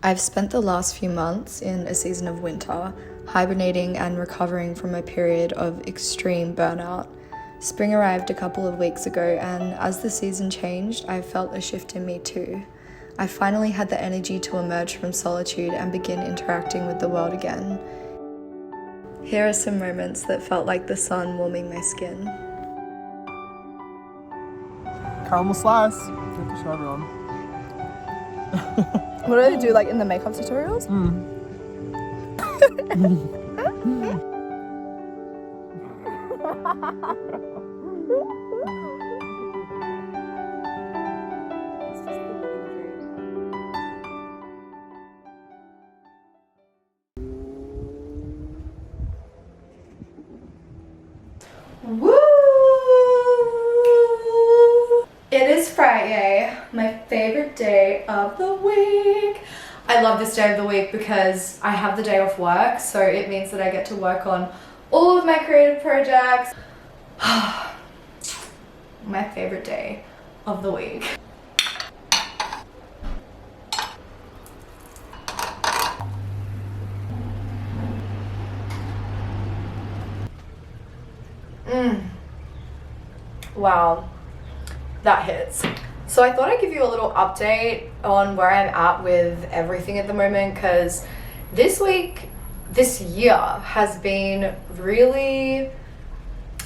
I've spent the last few months in a season of winter, hibernating and recovering from a period of extreme burnout. Spring arrived a couple of weeks ago, and as the season changed, I felt a shift in me too. I finally had the energy to emerge from solitude and begin interacting with the world again. Here are some moments that felt like the sun warming my skin. Caramel slice. You have to show everyone. What do they do like in the makeup tutorials? Woo! It is Friday, my favorite day of the week. I love this day of the week because I have the day off work, so it means that I get to work on all of my creative projects. My favorite day of the week. Wow, that hits. So I thought I'd give you a little update on where I'm at with everything at the moment, because this year has been really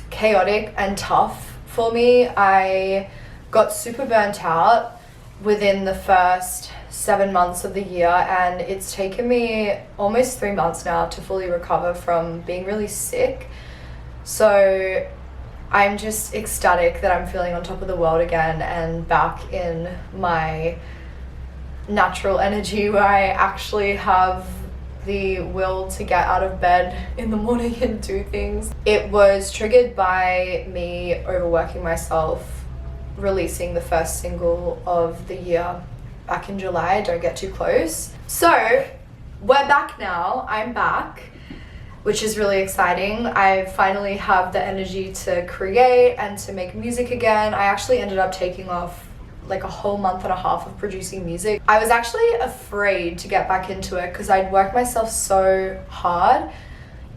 chaotic and tough for me. I got super burnt out within the first 7 months of the year, and it's taken me almost 3 months now to fully recover from being really sick. So I'm just ecstatic that I'm feeling on top of the world again and back in my natural energy where I actually have the will to get out of bed in the morning and do things. It was triggered by me overworking myself, releasing the first single of the year back in July, Don't Get Too Close. So we're back now, I'm back, which is really exciting. I finally have the energy to create and to make music again. I actually ended up taking off like a whole month and a half of producing music. I was actually afraid to get back into it because I'd worked myself so hard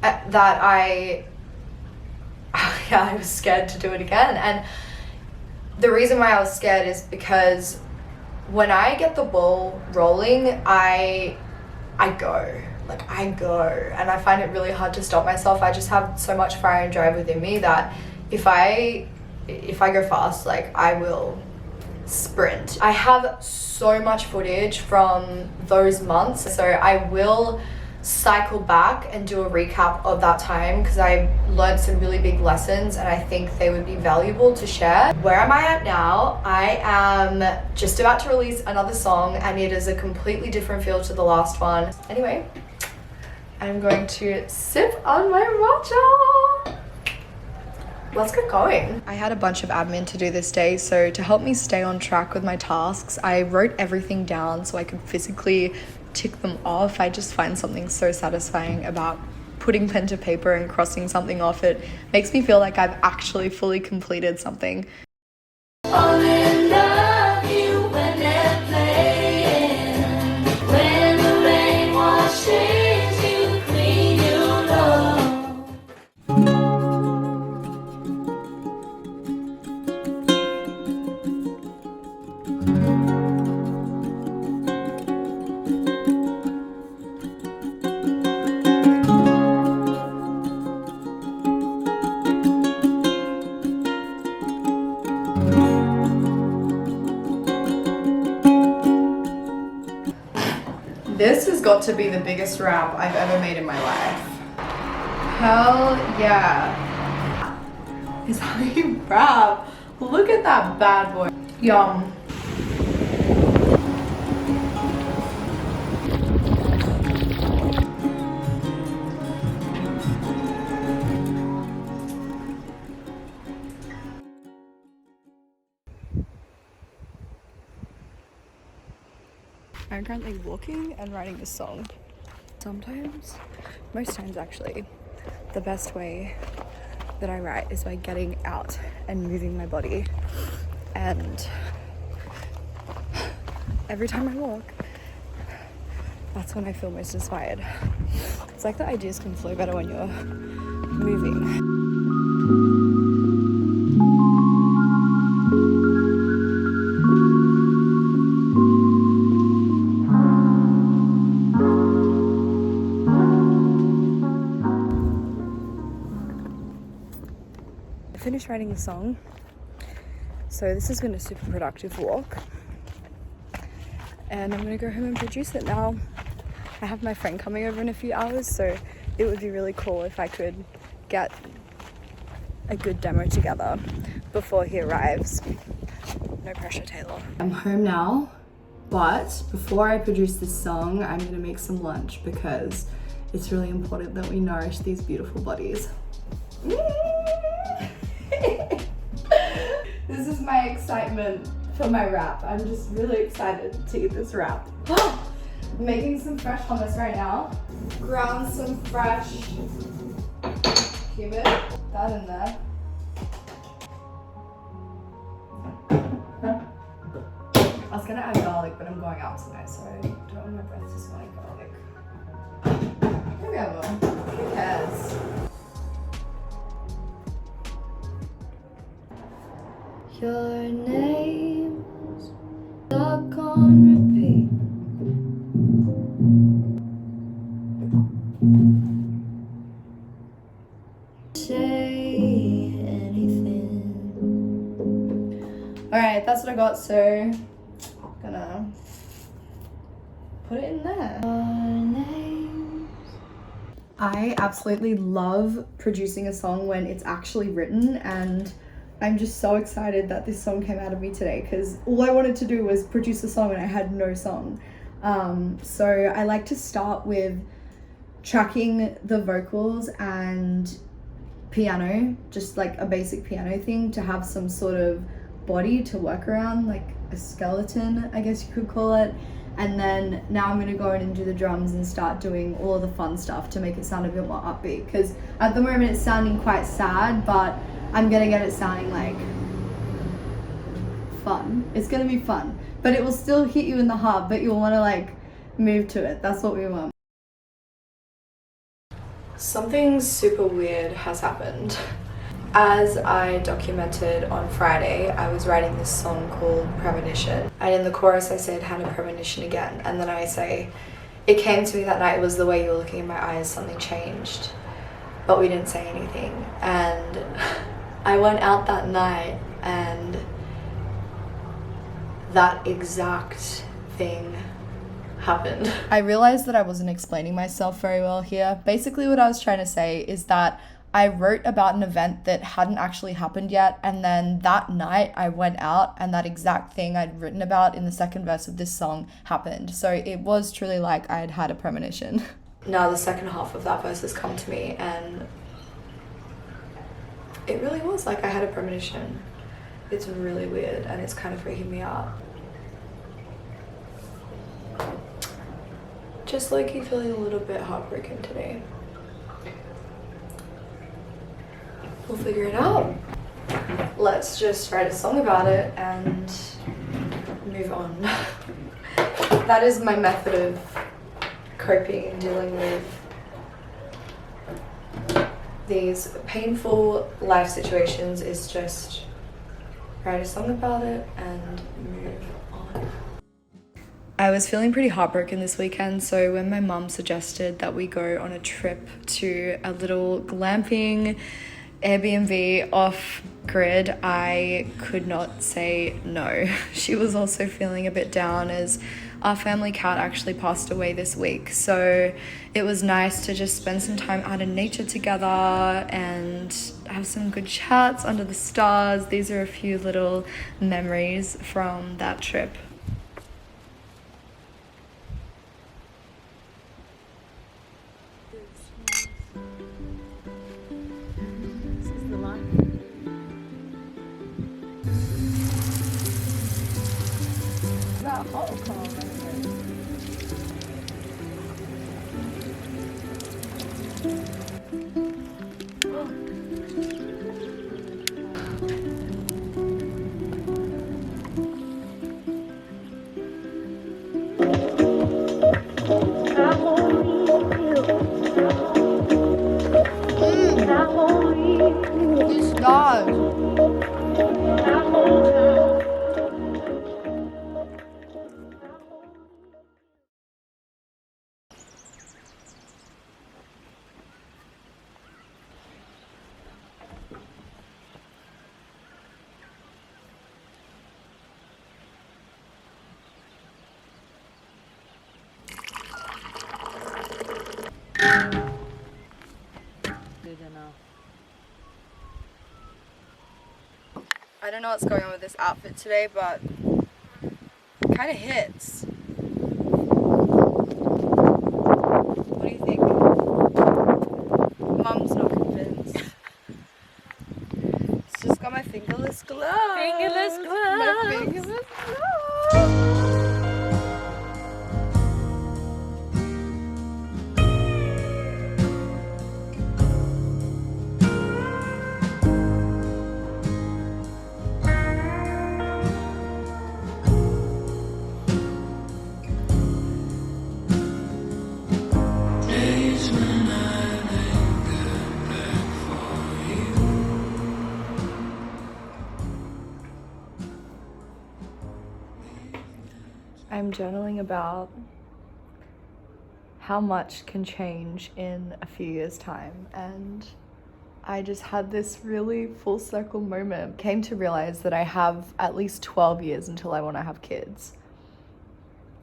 that I was scared to do it again. And the reason why I was scared is because when I get the ball rolling, I go. And I find it really hard to stop myself. I just have so much fire and drive within me that if I go fast, like, I will sprint. I have so much footage from those months, so I will cycle back and do a recap of that time because I learned some really big lessons and I think they would be valuable to share. Where am I at now? I am just about to release another song, and it is a completely different feel to the last one. Anyway, I'm going to sip on my matcha. Let's get going. I had a bunch of admin to do this day, so to help me stay on track with my tasks, I wrote everything down so I could physically tick them off. I just find something so satisfying about putting pen to paper and crossing something off. It makes me feel like I've actually fully completed something. Only love you when they're playing. When the rain washes you clean, you know. This has got to be the biggest wrap I've ever made in my life. Hell yeah. Is how you wrap. Look at that bad boy. Yum. I'm currently walking and writing this song. Most times actually, the best way that I write is by getting out and moving my body. And every time I walk, That's when I feel most inspired. It's like the ideas can flow better when you're moving. I finished writing the song, so this has been a super productive walk, and I'm gonna go home and produce it now. I have my friend coming over in a few hours, so it would be really cool if I could get a good demo together before he arrives. No pressure, Taylor. I'm home now, but before I produce this song, I'm gonna make some lunch because it's really important that we nourish these beautiful bodies. This is my excitement for my wrap. I'm just really excited to eat this wrap. I'm making some fresh hummus right now. Ground some fresh cumin. That in there. I was gonna add garlic, but I'm going out tonight, so I don't want my breath to smell like garlic. Maybe I will. Who cares? Your name's stuck on repeat. Say anything. Alright, that's what I got, so I'm gonna put it in there. I absolutely love producing a song when it's actually written, and I'm just so excited that this song came out of me today because all I wanted to do was produce a song and I had no song. So I like to start with tracking the vocals and piano, just like a basic piano thing to have some sort of body to work around, like a skeleton, I guess you could call it. And then now I'm gonna go in and do the drums and start doing all of the fun stuff to make it sound a bit more upbeat, because at the moment it's sounding quite sad, but I'm gonna get it sounding like fun. It's gonna be fun, but it will still hit you in the heart, but you'll wanna like move to it. That's what we want. Something super weird has happened. As I documented on Friday, I was writing this song called Premonition, and in the chorus I said, had a premonition again, and then I say, it came to me that night, it was the way you were looking in my eyes, something changed, but we didn't say anything. And I went out that night and that exact thing happened. I realized that I wasn't explaining myself very well here. Basically what I was trying to say is that I wrote about an event that hadn't actually happened yet, and then that night I went out and that exact thing I'd written about in the second verse of this song happened. So it was truly like I had had a premonition. Now the second half of that verse has come to me, and it really was like I had a premonition. It's really weird and it's kind of freaking me out. Just low-key feeling a little bit heartbroken today. We'll figure it out. Let's just write a song about it and move on. That is my method of coping and dealing with these painful life situations, is just write a song about it and move on. I was feeling pretty heartbroken this weekend, so when my mum suggested that we go on a trip to a little glamping Airbnb off-grid, I could not say no. She was also feeling a bit down as our family cat actually passed away this week, so it was nice to just spend some time out in nature together and have some good chats under the stars. These are a few little memories from that trip. I don't know what's going on with this outfit today, but it kind of hits. What do you think? Mum's not convinced. It's just got my fingerless gloves. Fingerless gloves. My fingerless gloves. I'm journaling about how much can change in a few years' time, and I just had this really full circle moment. Came to realize that I have at least 12 years until I want to have kids.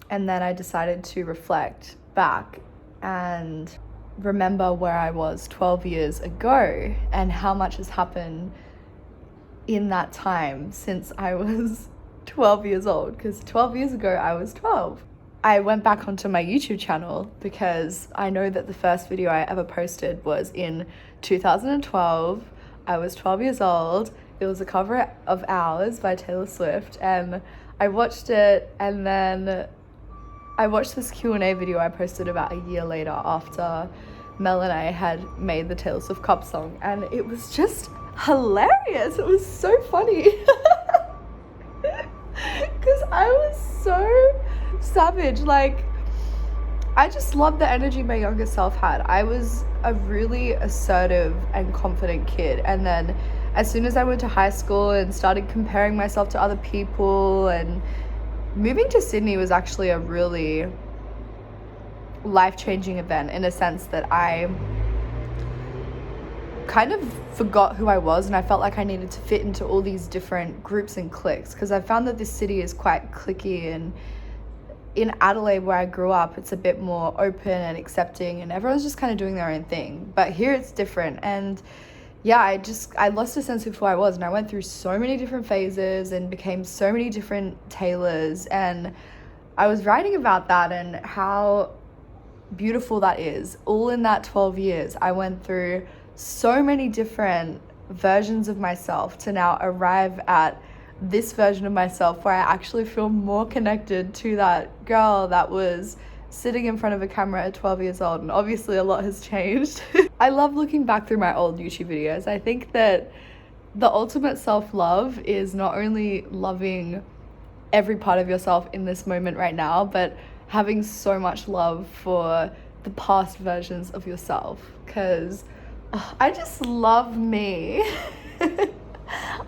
And then I decided to reflect back and remember where I was 12 years ago and how much has happened in that time since I was 12 years old, because 12 years ago I was 12. I went back onto my YouTube channel because I know that the first video I ever posted was in 2012. I was 12 years old. It was a cover of Ours by Taylor Swift, and I watched it, and then I watched this Q&A video I posted about a year later after Mel and I had made the Taylor Swift Cup song, and it was just hilarious. It was so funny. Because I was so savage. Like, I just loved the energy my younger self had. I was a really assertive and confident kid, and then as soon as I went to high school and started comparing myself to other people, and moving to Sydney was actually a really life-changing event in a sense that I kind of forgot who I was, and I felt like I needed to fit into all these different groups and cliques, because I found that this city is quite cliquey, and in Adelaide where I grew up it's a bit more open and accepting and everyone's just kind of doing their own thing, but here it's different. And yeah, I lost a sense of who I was, and I went through so many different phases and became so many different Taylors, and I was writing about that and how beautiful that is. All in that 12 years I went through so many different versions of myself to now arrive at this version of myself where I actually feel more connected to that girl that was sitting in front of a camera at 12 years old. And obviously a lot has changed. I love looking back through my old YouTube videos. I think that the ultimate self-love is not only loving every part of yourself in this moment right now, but having so much love for the past versions of yourself, because I just love me.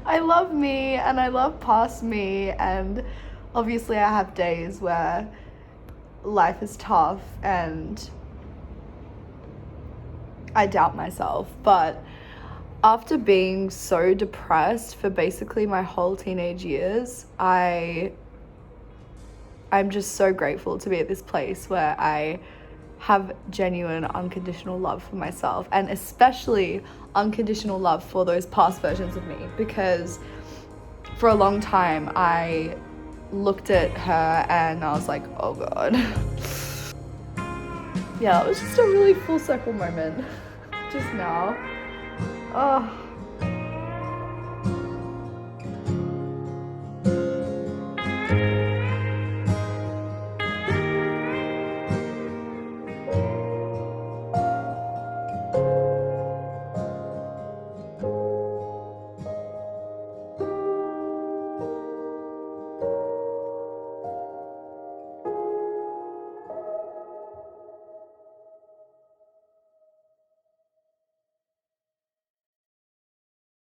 I love me, and I love past me, and obviously I have days where life is tough and I doubt myself, but after being so depressed for basically my whole teenage years, I'm just so grateful to be at this place where I have genuine unconditional love for myself, and especially unconditional love for those past versions of me, because for a long time I looked at her and I was like, oh god. Yeah, it was just a really full circle moment just now. Oh.